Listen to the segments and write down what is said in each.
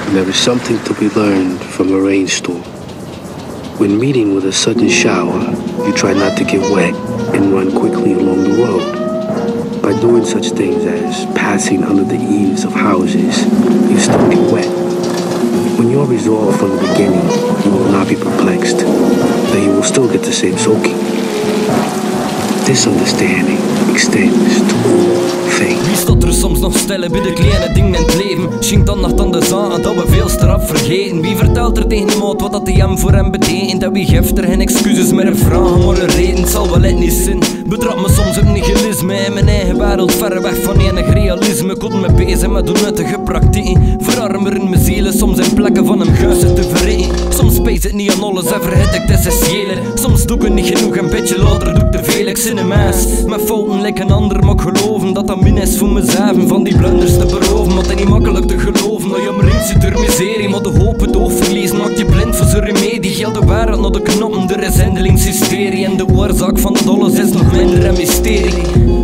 and there is something to be learned from a rainstorm. When meeting with a sudden shower, you try not to get wet and run quickly along the road. By doing such things as passing under the eaves of houses, you still get wet. When you are resolved from the beginning, you will not be perplexed, that you will still get the same soaking. This understanding extends to all things. Wie staat er soms nog stille bij de kleine dingen in het leven? Schienkt andacht aan de zaken, dat we veels eraf vergeten. Wie vertelt er tegen de moat wat dat die hem voor hem betekent? En wie geeft er geen excuses meer en vragen maar een reden? Tzalwel etnisch zin, betrap me soms op nihilisme. In mijn eigen wereld, verre weg van enig realisme. Ik me bezig met onnuttige praktieken. Verarmer in mijn zielen, soms in plekken van hem guisten te verreten. Soms spijt het niet aan alles en vergeet ik het essentiële. Soms doe ik het niet genoeg en een beetje later doe ik te veel. Ik zin een meis, met fouten lijken een ander, maar ik geloven dat dat min is voor mezelf. Van die blunders te beroven, maar het is niet makkelijk te geloven. Dat je omringd zit door miserie, maar de hoop het oog verliezen maakt je blind voor zijn remedie. Heel de wereld naar de knoppen, er is eindelings hysterie. En de oorzaak van dat alles is nog minder een mysterie.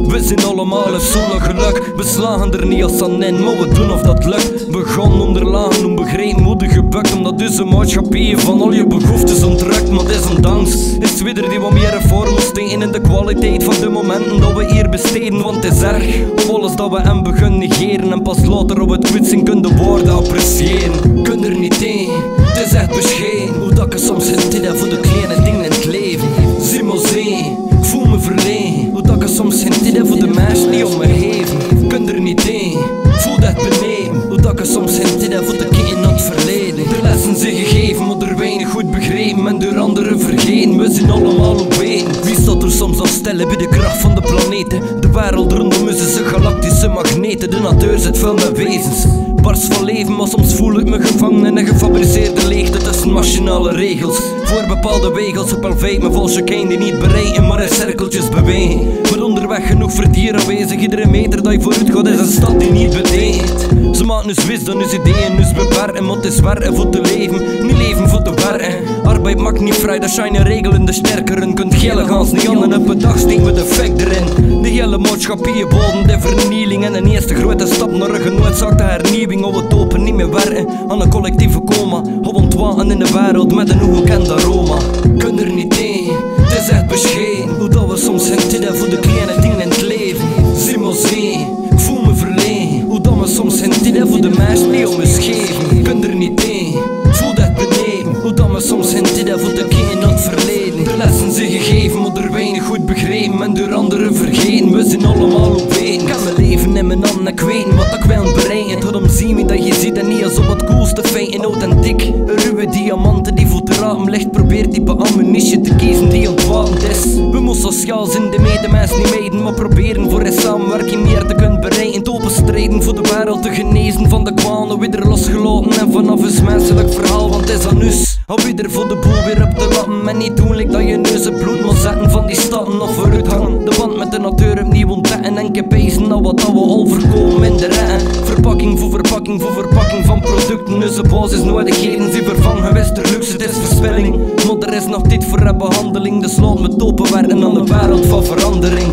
We zijn allemaal op zo'n geluk, we slagen er niet als aan in, maar we doen of dat lukt. We gaan onderlagen, onbegrepen, moedig gebukt, omdat deze maatschappij van al je behoeftes ontrukt. Maar desondanks is weer die wat meer reformen steken in de kwaliteit van de momenten dat we hier besteden. Want het is erg, op alles dat we hem beginnen negeren en pas later op het kwitsen kunnen woorden appreciëren. Kun er niet tegen, het is echt bescheiden, hoe dat ik soms zit dit voor de kleine dingen in het leven. Zie maar zee, ik voel me verlegen, hoe dat ik soms zit dit voor de meisjes die om me geven. Kun er niet tegen, voel dat beneden, hoe dat ik soms zit dit voor de kinderen aan het verleden. De lessen zijn gegeven, maar er weinig goed begrepen en door anderen vergeten. We zijn allemaal op één. Wie staat er soms aan stellen bij de kracht van de planeten? De wereld rondom ons is een galactische magneten. De natuur zit vol met wezens, barst van leven, maar soms voel ik me gevangen in een gefabriceerde leegte tussen nationale regels. Voor bepaalde wegels op elfheid me volgens je die niet bereiken, maar in cirkeltjes bewegen. Maar onderweg genoeg verdier aanwezig, iedere meter dat je vooruit gaat is een stad die niet betekent. Ze maken dus wis dan is ideeën, dus beperken, maar het is werken voor te leven, niet leven voor te werken. Arbeid maakt niet vrij, dat zijn regelen de sterkeren. Kunt gele gans niet aan en op een dag steekt met effect erin. De hele maatschappij bodem de vernieling en een eerste grote stap naar een genoodzaakte hernieuwing. Of we open niet meer werken aan een collectieve coma, of ontwaken in de wereld met een ongekend aroma. Kun er niet tegen, het is echt bescheiden, hoe dat we soms zijn tidden voor de kleine dingen in het leven. Zie maar zee, ik voel me verlegen, hoe dat we soms zijn tidden voor de meisjes die om me geven. Kun er niet tegen, voel dat beneden, hoe dat we soms zijn tidden voor de kinderen aan het verleden. De lessen zijn gegeven, maar er weinig goed begrepen en door anderen vergeten. We zijn allemaal op één. Ik kan mijn leven in mijn handen, ik weet wat ik wil bereiken. Daarom zie me dat je ziet en niet als op het coolste fijn authentiek. Ruwe diamanten die voelt raam licht, probeert die ammunitie te kiezen die ontwapend is. We moeten sociaal zijn, de medemens niet meiden, maar proberen voor in samenwerking meer te kunnen bereiken. Het open strijden voor de wereld te genezen van de kwanen, weer losgelaten en vanaf is menselijk verhaal, want het is aan us. Hou weer voor de boel weer op te lappen en niet doen dat je neus het bloed moet zetten van die stappen of vooruit hangen. De band met de natuur opnieuw ontdekken en kepezen naar wat we al voorkomen in de rennen. Verpakking voor verpakking voor verpakking van producten, dus de basisnodigheden zijn vervangen geweest door luxe, het is verspilling. Maar er is nog tijd voor een behandeling, dus laat me topen werken aan de wereld van verandering.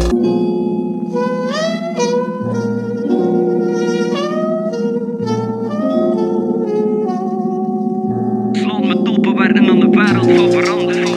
Laat me topen werken aan de wereld van verandering.